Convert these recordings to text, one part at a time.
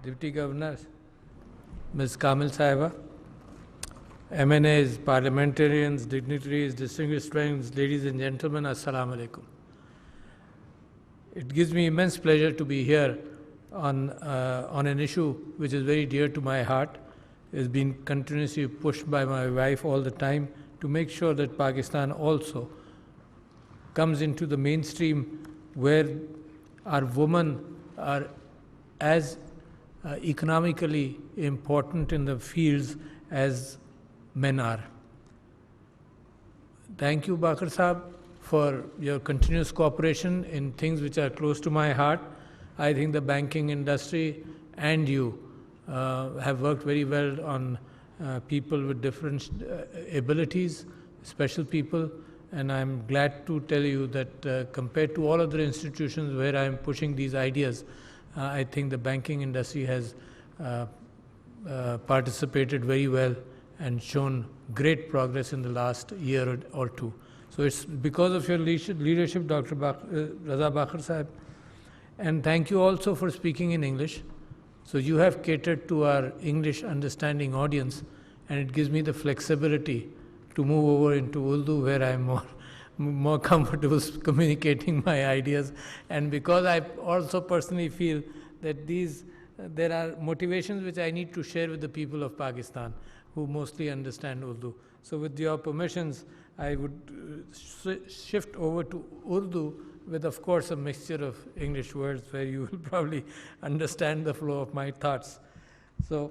Deputy Governor, Ms. Kamil Sahiba, MNAs, parliamentarians, dignitaries, distinguished friends, ladies and gentlemen, Assalamu alaikum. It gives me immense pleasure to be here on an issue which is very dear to my heart. It's been continuously pushed by my wife all the time to make sure that Pakistan also comes into the mainstream where our women are as economically important in the fields as men are. Thank you, Bakr Saab, for your continuous cooperation in things which are close to my heart. I think the banking industry and you have worked very well on people with different abilities, special people, and I'm glad to tell you that compared to all other institutions where I'm pushing these ideas, I think the banking industry has participated very well and shown great progress in the last year or two. So it's because of your leadership, Dr. Raza Bakr Sahib. And thank you also for speaking in English. So you have catered to our English understanding audience, and it gives me the flexibility to move over into Urdu where I'm more comfortable communicating my ideas. And because I also personally feel that there are motivations which I need to share with the people of Pakistan who mostly understand Urdu. So with your permissions, I would shift over to Urdu with, of course, a mixture of English words where you will probably understand the flow of my thoughts. So,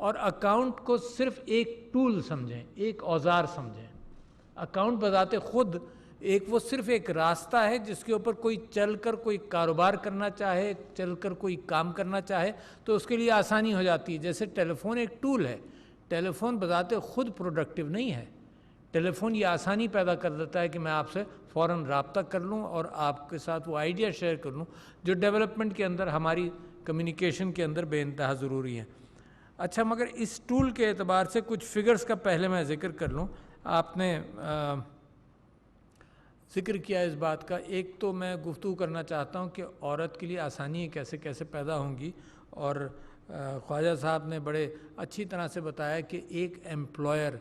اور account کو صرف ایک tool سمجھیں، ایک اوزار سمجھیں. Account بذات خود وہ صرف ایک راستہ ہے جس کے اوپر کوئی چل کر کوئی کاروبار کرنا چاہے، چل کر کوئی کام کرنا چاہے تو اس کے لیے آسانی ہو جاتی ہے. جیسے ٹیلی فون ایک ٹول ہے، ٹیلی فون بذات خود پروڈکٹیو نہیں ہے. ٹیلی فون یہ آسانی پیدا کر دیتا ہے کہ میں آپ سے فوراً رابطہ کر لوں اور آپ کے ساتھ وہ آئیڈیا شیئر کر لوں جو ڈیولپمنٹ کے اندر، ہماری کمیونیکیشن کے اندر بے انتہا ضروری ہے. اچھا، مگر اس ٹول کے اعتبار سے کچھ فگرز کا پہلے میں ذکر کر لوں. آپ نے ذکر کیا اس بات کا. ایک تو میں گفتگو کرنا چاہتا ہوں کہ عورت کے لیے آسانی کیسے کیسے پیدا ہوں گی، اور خواجہ صاحب نے بڑے اچھی طرح سے بتایا کہ ایک ایمپلائر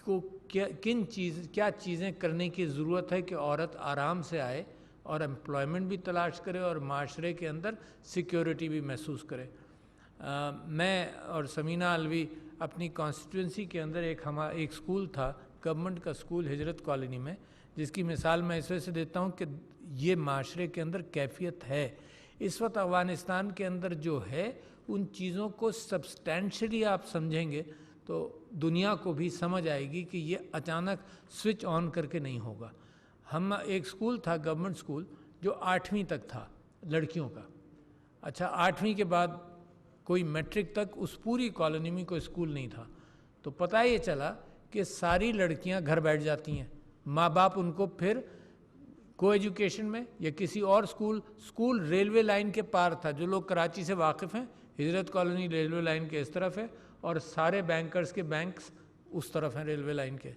کو کیا چیزیں کرنے کی ضرورت ہے کہ عورت آرام سے آئے اور ایمپلائمنٹ بھی تلاش کرے اور معاشرے کے اندر سیکیورٹی بھی محسوس کرے. میں اور سمینہ علوی اپنی کانسٹیٹوئنسی کے اندر ایک اسکول تھا، گورنمنٹ کا اسکول ہجرت کالونی میں، جس کی مثال میں اس وجہ سے دیتا ہوں کہ یہ معاشرے کے اندر کیفیت ہے. اس وقت افغانستان کے اندر جو ہے ان چیزوں کو سبسٹینشلی آپ سمجھیں گے تو دنیا کو بھی سمجھ آئے گی کہ یہ اچانک سوئچ آن کر کے نہیں ہوگا. ہم ایک اسکول تھا، گورنمنٹ اسکول، جو 8ویں تک تھا لڑکیوں کا. اچھا، 8ویں کے بعد کوئی میٹرک تک اس پوری کالونی میں کوئی اسکول نہیں تھا. تو پتہ یہ چلا کہ ساری لڑکیاں گھر بیٹھ جاتی ہیں، ماں باپ ان کو پھر کو ایجوکیشن میں یا کسی اور اسکول ریلوے لائن کے پار تھا. جو لوگ کراچی سے واقف ہیں، ہجرت کالونی ریلوے لائن کے اس طرف ہے اور سارے بینکرز کے بینکس اس طرف ہیں ریلوے لائن کے.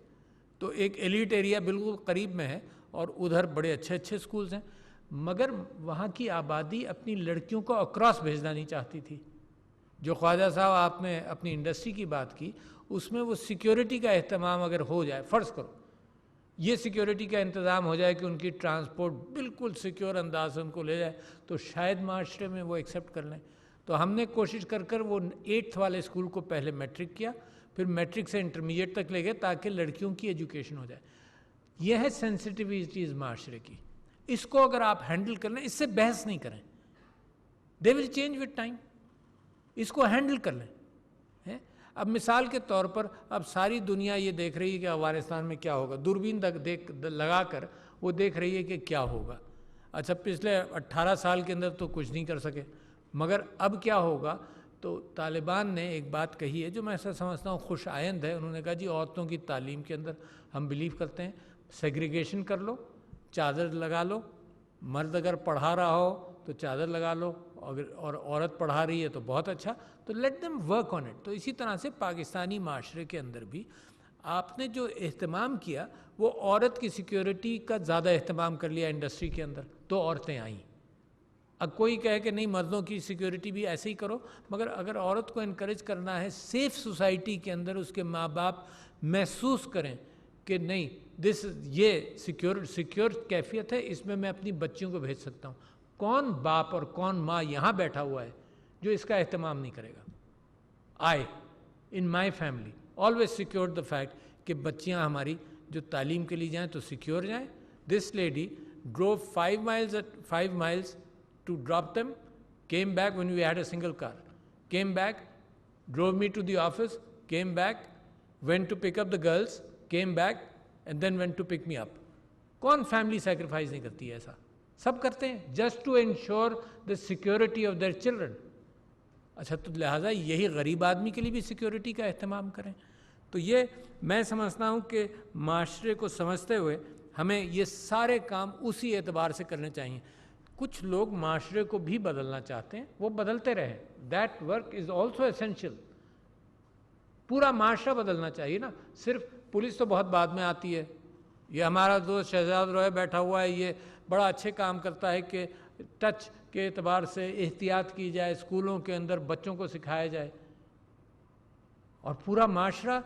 تو ایک ایلیٹ ایریا بالکل قریب میں ہے اور ادھر بڑے اچھے اسکولز ہیں. مگر وہاں کی آبادی اپنی لڑکیوں کو اکراس بھیجنا نہیں چاہتی تھی. جو خواجہ صاحب آپ نے اپنی انڈسٹری کی بات کی، اس میں وہ سیکیورٹی کا اہتمام اگر ہو جائے، فرض کرو یہ سیکیورٹی کا انتظام ہو جائے کہ ان کی ٹرانسپورٹ بالکل سیکیور انداز سے ان کو لے جائے تو شاید معاشرے میں وہ ایکسیپٹ کر لیں. تو ہم نے کوشش کر وہ 8th والے اسکول کو پہلے میٹرک کیا، پھر میٹرک سے انٹرمیڈیٹ تک لے گئے تاکہ لڑکیوں کی ایجوکیشن ہو جائے. یہ ہے سینسٹیویٹیز معاشرے کی. اس کو اگر آپ ہینڈل کر لیں، اس سے بحث نہیں کریں، دے ول چینج وتھ ٹائم. اس کو ہینڈل کر لیں. اب مثال کے طور پر اب ساری دنیا یہ دیکھ رہی ہے کہ افغانستان میں کیا ہوگا، دوربین لگا کر وہ دیکھ رہی ہے کہ کیا ہوگا. اچھا، پچھلے 18 سال کے اندر تو کچھ نہیں کر سکے، مگر اب کیا ہوگا؟ تو طالبان نے ایک بات کہی ہے جو میں ایسا سمجھتا ہوں خوش آئند ہے. انہوں نے کہا جی عورتوں کی تعلیم کے اندر ہم بلیو کرتے ہیں، سیگریگیشن کر لو، چادر لگا لو. مرد اگر پڑھا رہا ہو تو چادر لگا لو، اور عورت پڑھا رہی ہے تو بہت اچھا، تو let them work on it. تو اسی طرح سے پاکستانی معاشرے کے اندر بھی آپ نے جو اہتمام کیا وہ عورت کی سیکیورٹی کا زیادہ اہتمام کر لیا انڈسٹری کے اندر، تو عورتیں آئیں. اب کوئی کہے کہ نہیں مردوں کی سیکیورٹی بھی ایسے ہی کرو، مگر اگر عورت کو انکریج کرنا ہے سیف سوسائٹی کے اندر، اس کے ماں باپ محسوس کریں کہ نہیں یہ سیکیور کیفیت ہے، اس میں میں اپنی بچیوں کو بھیج سکتا ہوں. کون باپ اور کون ماں یہاں بیٹھا ہوا ہے جو اس کا اہتمام نہیں کرے گا؟ I in my family always secure the fact کہ بچیاں ہماری جو تعلیم کے لیے جائیں تو سیکیور جائیں. دس لیڈی ڈرو 5 miles to drop them, came back when we had a single car, came back, drove me to the office, came back, went to pick up the girls, came back and then went to pick me up. کون family sacrifice نہیں کرتی ہے؟ ایسا سب کرتے ہیں just to ensure the security of their children. اچھا، تو لہٰذا یہی غریب آدمی کے لیے بھی سیکیورٹی کا اہتمام کریں. تو یہ میں سمجھتا ہوں کہ معاشرے کو سمجھتے ہوئے ہمیں یہ سارے کام اسی اعتبار سے کرنے چاہیے. کچھ لوگ معاشرے کو بھی بدلنا چاہتے ہیں، وہ بدلتے رہیں. That work is also essential. پورا معاشرہ بدلنا چاہیے نا. صرف پولیس تو بہت بعد میں آتی ہے. یہ ہمارا دوست شہزاد روئے بیٹھا ہوا ہے، یہ بڑا اچھے کام کرتا ہے کہ ٹچ کے اعتبار سے احتیاط کی جائے، اسکولوں کے اندر بچوں کو سکھایا جائے. اور پورا معاشرہ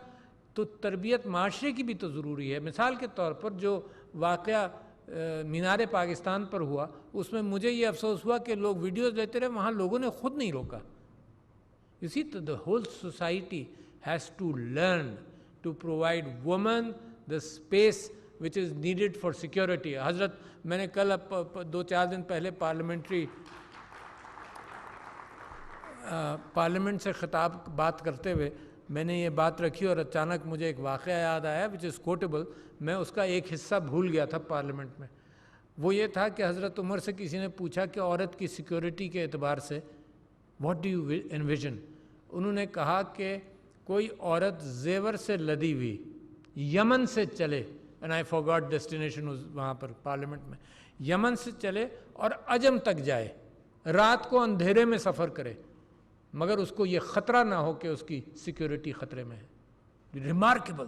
تو تربیت معاشرے کی بھی تو ضروری ہے. مثال کے طور پر جو واقعہ مینار پاکستان پر ہوا، اس میں مجھے یہ افسوس ہوا کہ لوگ ویڈیوز لیتے رہے، وہاں لوگوں نے خود نہیں روکا. اسی طرح the whole society has to learn to provide women the space which is needed for security. حضرت میں نے کل 2-4 دن پہلے پارلیمنٹری پارلیمنٹ سے خطاب بات کرتے ہوئے میں نے یہ بات رکھی اور اچانک مجھے ایک واقعہ یاد آیا وچ از کوٹیبل. میں اس کا ایک حصہ بھول گیا تھا پارلیمنٹ میں. وہ یہ تھا کہ حضرت عمر سے کسی نے پوچھا کہ عورت کی سیکیورٹی کے اعتبار سے واٹ ڈو یو انویژن. انہوں نے کہا کہ کوئی عورت زیور سے لدی ہوئی یمن سے چلے, اینڈ آئی فارگاٹ ڈیسٹینیشن وہاں پر پارلیمنٹ میں, یمن سے چلے اور عجم تک جائے, رات کو اندھیرے میں سفر کرے, مگر اس کو یہ خطرہ نہ ہو کہ اس کی سیکیورٹی خطرے میں ہے. ریمارکیبل.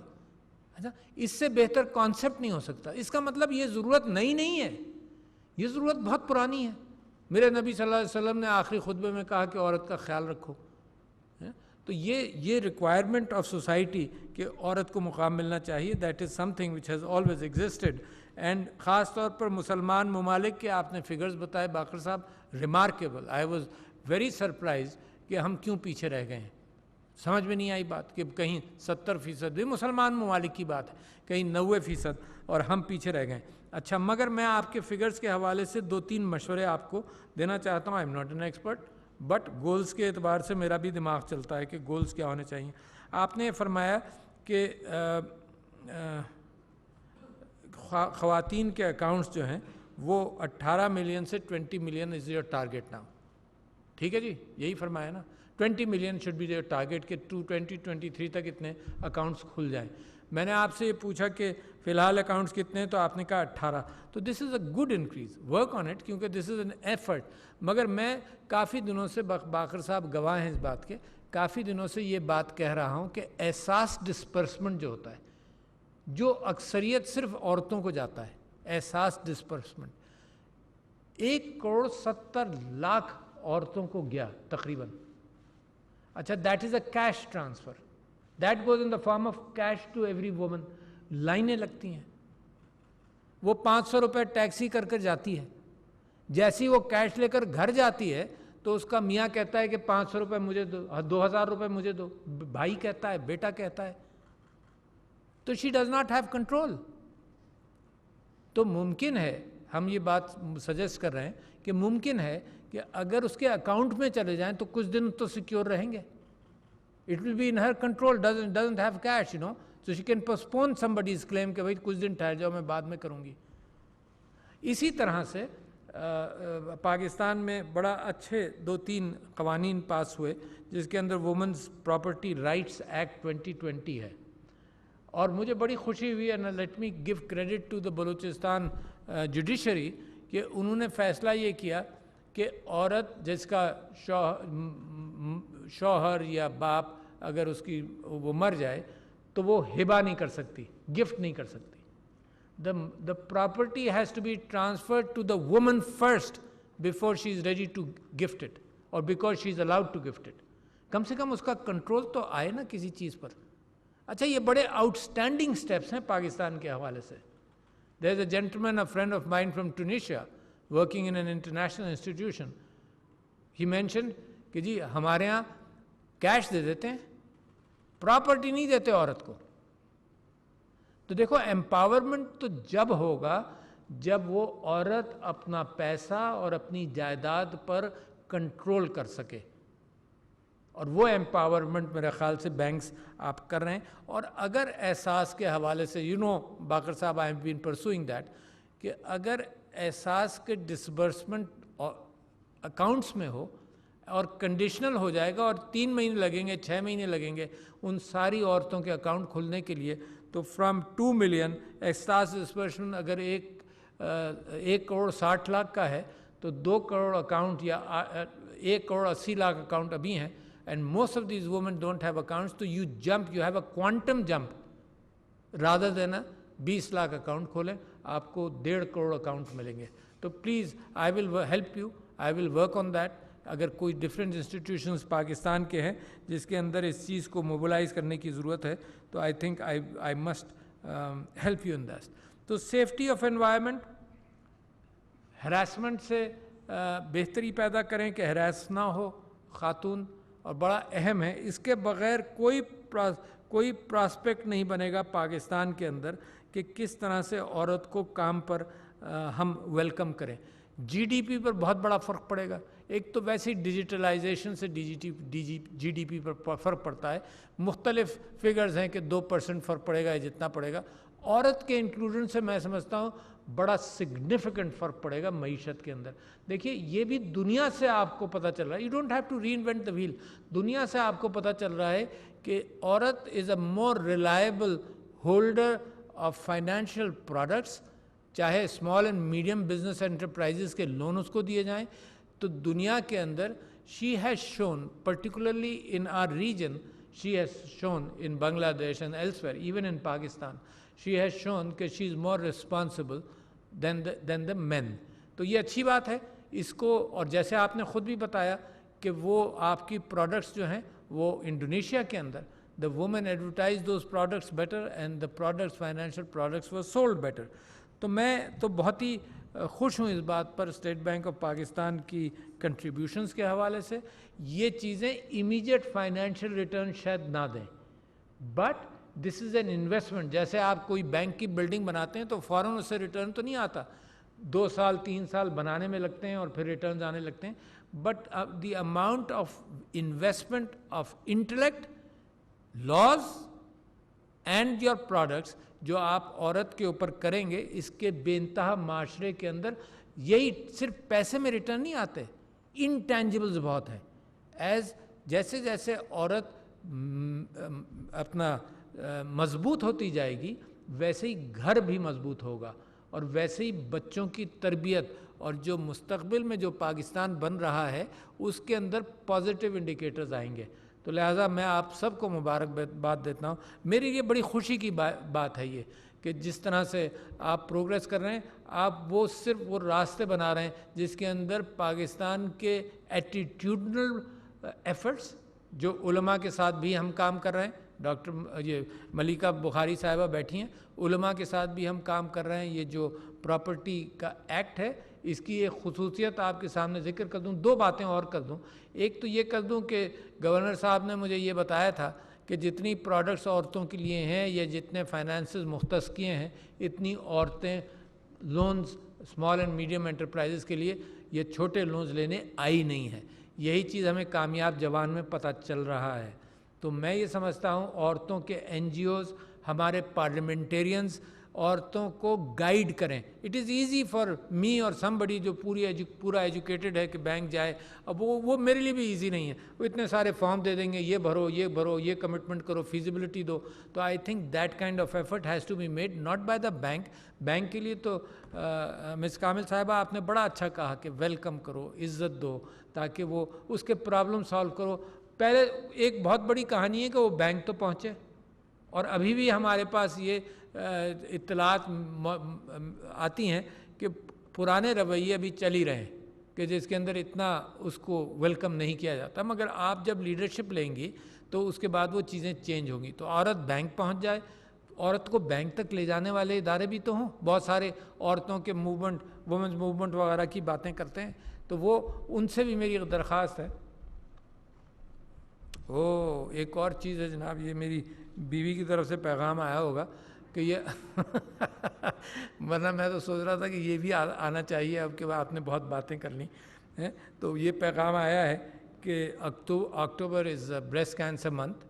اچھا, اس سے بہتر کانسیپٹ نہیں ہو سکتا. اس کا مطلب یہ ضرورت نئی نہیں ہے, یہ ضرورت بہت پرانی ہے. میرے نبی صلی اللہ علیہ وسلم نے آخری خطبے میں کہا کہ عورت کا خیال رکھو. تو یہ ریکوائرمنٹ آف سوسائٹی کہ عورت کو مقام ملنا چاہیے, that is some thing which has always existed. And خاص طور پر مسلمان ممالک کے آپ نے فگرز بتائے باقر صاحب, remarkable. I was very surprise کہ ہم کیوں پیچھے رہ گئے ہیں. سمجھ میں نہیں آئی بات کہ کہیں 70% بھی مسلمان ممالک کی بات ہے, کہیں 90% اور ہم پیچھے رہ گئے. اچھا, مگر میں آپ کے فگرز کے حوالے سے 2-3 مشورے آپ کو دینا چاہتا ہوں. I am not an expert, but goals کے اعتبار سے میرا بھی دماغ چلتا ہے کہ گولز کیا ہونے چاہیے. آپ نے فرمایا کہ خواتین کے اکاؤنٹس جو ہیں وہ 18 ملین سے 20 million is your target now. ٹھیک ہے جی, یہی فرمایا نا, 20 million should be your target کہ 2023 تک اتنے اکاؤنٹس کھل جائیں. میں نے آپ سے یہ پوچھا کہ فی الحال اکاؤنٹس کتنے ہیں, تو آپ نے کہا 18. تو this is a good increase, work on it, کیونکہ دس از این ایفرٹ. مگر میں کافی دنوں سے, باقر صاحب گواہ ہیں اس بات کے, کافی دنوں سے یہ بات کہہ رہا ہوں کہ احساس ڈسپرسمنٹ جو ہوتا ہے, جو اکثریت صرف عورتوں کو جاتا ہے, احساس ڈسپرسمنٹ 1.70 کروڑ عورتوں کو گیا تقریباً. اچھا, that is a cash transfer, that goes in the form of cash to every woman. لائنیں لگتی ہیں, وہ 500 روپے ٹیکسی کر کر جاتی ہے, جیسی وہ کیش لے کر گھر جاتی ہے تو اس کا میاں کہتا ہے کہ 500 روپے مجھے دو, 2000 روپے مجھے دو, بھائی کہتا ہے, بیٹا کہتا ہے. تو she does not have control. تو ممکن ہے, ہم یہ بات سجیسٹ کر رہے ہیں کہ ممکن ہے کہ اگر اس کے اکاؤنٹ میں چلے جائیں تو کچھ دن تو سیکیور رہیں گے. It will be in her control, doesn't have cash, so she can postpone somebody's claim کہ بھائی کچھ دن ٹھہر جاؤ, میں بعد میں کروں گی. اسی طرح سے پاکستان میں بڑا اچھے 2-3 قوانین پاس ہوئے جس کے اندر وومنز پراپرٹی رائٹس ایکٹ 2020 ہے, اور مجھے بڑی خوشی ہوئی, and let me give credit to the Balochistan judiciary کہ انہوں نے فیصلہ یہ کیا کہ عورت جس کا شوہر یا باپ اگر اس کی وہ مر جائے تو وہ ہبہ نہیں کر سکتی, گفٹ نہیں کر سکتی. The property has to be transferred to the woman first before she is ready to gift it, or because she is allowed to gift it. کم سے کم اس کا کنٹرول تو آئے نا کسی چیز پر. اچھا, یہ بڑے آؤٹ اسٹینڈنگ اسٹیپس ہیں پاکستان کے حوالے سے. There is a gentleman, a friend of mine from Tunisia, working in an international institution. He mentioned کہ جی ہمارے ہاں کیش دے دیتے ہیں, پراپرٹی نہیں دیتے عورت کو. تو دیکھو, ایمپاورمنٹ تو جب ہوگا جب وہ عورت اپنا پیسہ اور اپنی جائیداد پر کنٹرول کر سکے, اور وہ ایمپاورمنٹ میرے خیال سے بینکس آپ کر رہے ہیں. اور اگر احساس کے حوالے سے باقر صاحب, I have been pursuing that, کہ اگر احساس کے ڈسبرسمنٹ اکاؤنٹس میں ہو اور کنڈیشنل ہو جائے گا اور 3 مہینے لگیں گے, 6 مہینے لگیں گے ان ساری عورتوں کے اکاؤنٹ کھلنے کے لیے, تو فرام 2 ملین احساس ڈسبرسمنٹ اگر 1 کروڑ 60 لاکھ کا ہے تو 2 کروڑ اکاؤنٹ یا 1 کروڑ 80 لاکھ اکاؤنٹ ابھی ہیں, and most of these women don't have accounts. تو you have a quantum jump rather than 20 lakh account کھولیں, آپ کو 1.5 کروڑ اکاؤنٹ ملیں گے. تو please I will help you, I will work on that. اگر کوئی ڈفرینٹ انسٹیٹیوشنز پاکستان کے ہیں جس کے اندر اس چیز کو موبلائز کرنے کی ضرورت ہے, تو I think I must help you in that. تو سیفٹی آف انوائرمنٹ, ہراسمنٹ سے بہتری پیدا کریں کہ ہراس نہ ہو خاتون, اور بڑا اہم ہے. اس کے بغیر کوئی پراسپیکٹ نہیں بنے گا پاکستان کے اندر کہ کس طرح سے عورت کو کام پر ہم ویلکم کریں. جی ڈی پی پر بہت بڑا فرق پڑے گا. ایک تو ویسے ہی ڈیجیٹلائزیشن سے جی ڈی پی پر فرق پڑتا ہے، مختلف فگرز ہیں کہ 2% فرق پڑے گا یا جتنا پڑے گا. عورت کے انکلوژن سے میں سمجھتا ہوں بڑا سگنیفیکنٹ فرق پڑے گا معیشت کے اندر. دیکھیے یہ بھی دنیا سے آپ کو پتہ چل رہا ہے، you don't have to reinvent the wheel. دنیا سے آپ کو پتہ چل رہا ہے کہ عورت is a more reliable holder of financial products, چاہے small and medium business enterprises کے لون اس کو دیے جائیں. تو دنیا کے اندر she has shown particularly in our region, she has shown in Bangladesh and elsewhere even in Pakistan, she has shown کہ شی از مور ریسپانسبل دین دا مین. تو یہ اچھی بات ہے اس کو. اور جیسے آپ نے خود بھی بتایا کہ وہ آپ کی پروڈکٹس جو ہیں وہ انڈونیشیا کے اندر the women advertised those products better and the products, financial products were sold better. تو میں تو بہت ہی خوش ہوں اس بات پر اسٹیٹ بینک آف پاکستان کی کنٹریبیوشنز کے حوالے سے. یہ چیزیں امیجیٹ فائنینشیل ریٹرن شاید نہ دیں، but this is an investment. جیسے آپ کوئی بینک کی بلڈنگ بناتے ہیں تو فوراً اس سے ریٹرن تو نہیں آتا، 2 سال 3 سال بنانے میں لگتے ہیں اور پھر ریٹرنز آنے لگتے ہیں. But the amount of investment of intellect, laws and your products جو آپ عورت کے اوپر کریں گے، اس کے بے انتہا معاشرے کے اندر یہی صرف پیسے میں ریٹرن نہیں آتے، انٹینجبلز بہت ہیں. جیسے جیسے عورت اپنا مضبوط ہوتی جائے گی ویسے ہی گھر بھی مضبوط ہوگا، اور ویسے ہی بچوں کی تربیت اور جو مستقبل میں جو پاکستان بن رہا ہے اس کے اندر پازیٹیو انڈیکیٹرز آئیں گے. تو لہٰذا میں آپ سب کو مبارکباد دیتا ہوں. میری لیے بڑی خوشی کی بات ہے یہ کہ جس طرح سے آپ پروگریس کر رہے ہیں، آپ وہ صرف وہ راستے بنا رہے ہیں جس کے اندر پاکستان کے ایٹیٹیوڈنل ایفرٹس، جو علماء کے ساتھ بھی ہم کام کر رہے ہیں. ڈاکٹر یہ ملیکہ بخاری صاحبہ بیٹھی ہیں، علماء کے ساتھ بھی ہم کام کر رہے ہیں. یہ جو پراپرٹی کا ایکٹ ہے اس کی ایک خصوصیت آپ کے سامنے ذکر کر دوں، 2 باتیں اور کر دوں. ایک تو یہ کر دوں کہ گورنر صاحب نے مجھے یہ بتایا تھا کہ جتنی پروڈکٹس عورتوں کے لیے ہیں یا جتنے فائنانسز مختص کیے ہیں، اتنی عورتیں loans small and medium enterprises کے لیے یہ چھوٹے لونز لینے آئی نہیں ہیں. یہی چیز ہمیں کامیاب جوان میں پتہ چل رہا ہے. تو میں یہ سمجھتا ہوں عورتوں کے این جی اوز، ہمارے پارلیمنٹیرینز عورتوں کو گائیڈ کریں. It is easy for me اور سم بڈی جو پورا ایجوکیٹڈ ہے کہ بینک جائے. اب وہ میرے لیے بھی ایزی نہیں ہے، وہ اتنے سارے فارم دے دیں گے، یہ بھرو یہ بھرو، یہ کمٹمنٹ کرو، فیزیبلٹی دو. تو I think that kind of effort has to be made not by the bank. Bank کے لیے تو مس کامل صاحبہ آپ نے بڑا اچھا کہا کہ ویلکم کرو، عزت دو، تاکہ وہ اس کے پرابلم سالو کرو. پہلے ایک بہت بڑی کہانی ہے کہ وہ بینک تو پہنچے، اور ابھی بھی ہمارے پاس یہ اطلاعات آتی ہیں کہ پرانے رویے ابھی چل ہی رہے ہیں کہ جس کے اندر اتنا اس کو ویلکم نہیں کیا جاتا. مگر آپ جب لیڈرشپ لیں گی تو اس کے بعد وہ چیزیں چینج ہوں گی. تو عورت بینک پہنچ جائے، عورت کو بینک تک لے جانے والے ادارے بھی تو ہوں. بہت سارے عورتوں کے موومنٹ، وومنز موومنٹ وغیرہ کی باتیں کرتے ہیں، تو وہ ان سے بھی میری درخواست ہے. ایک اور چیز ہے جناب، یہ میری بیوی کی طرف سے پیغام آیا ہوگا کہ یہ ورنہ میں تو سوچ رہا تھا کہ یہ بھی آنا چاہیے اب کہ آپ نے بہت باتیں کر لی ہیں. تو یہ پیغام آیا ہے کہ October is breast cancer month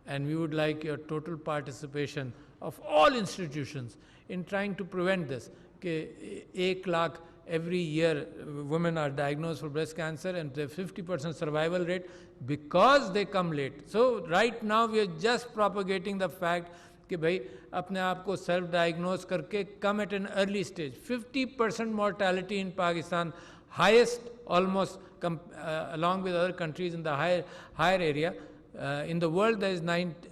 and we would like your total participation of all institutions in trying to prevent this. کہ 1 lakh every year women are diagnosed for breast cancer and the 50% survival rate because they come late. So right now we are just propagating the fact کہ بھائی اپنے آپ کو self diagnose کر کے come at an early stage. 50% mortality in Pakistan, highest almost along with other countries in the higher area. In the world there is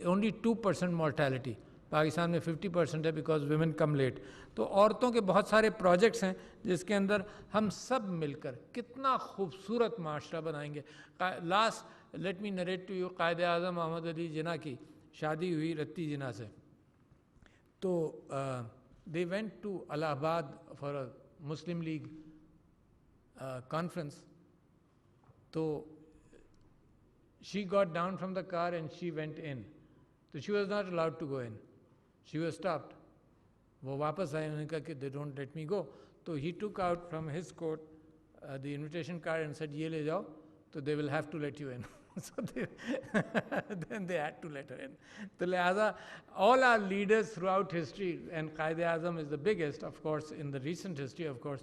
only 2% mortality. Pakistan میں 50% ہے because women come late. تو عورتوں کے بہت سارے projects ہیں جس کے اندر ہم سب مل کر کتنا خوبصورت معاشرہ بنائیں گے. Last let me narrate to you, Quaid Azam محمد علی جناح کی شادی ہوئی رتی جناح سے. تو they went to Allahabad for a Muslim League conference. تو she got down from the car and she went in. تو she was not allowed to go in, she was stopped. وہ واپس آئے، انہوں نے کہا کہ they don't let me go. تو he took out from his coat the invitation card and said, "Ye le jao," so they will have to let you in. So then they had to let her in. So lihaza, all our leaders throughout history, and Qaid-e-Azam is the biggest, of course, in the recent history, of course,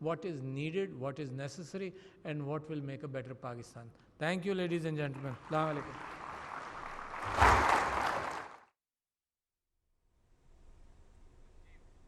what is needed, what is necessary, and what will make a better Pakistan. Thank you, ladies and gentlemen. Assalamu alaikum.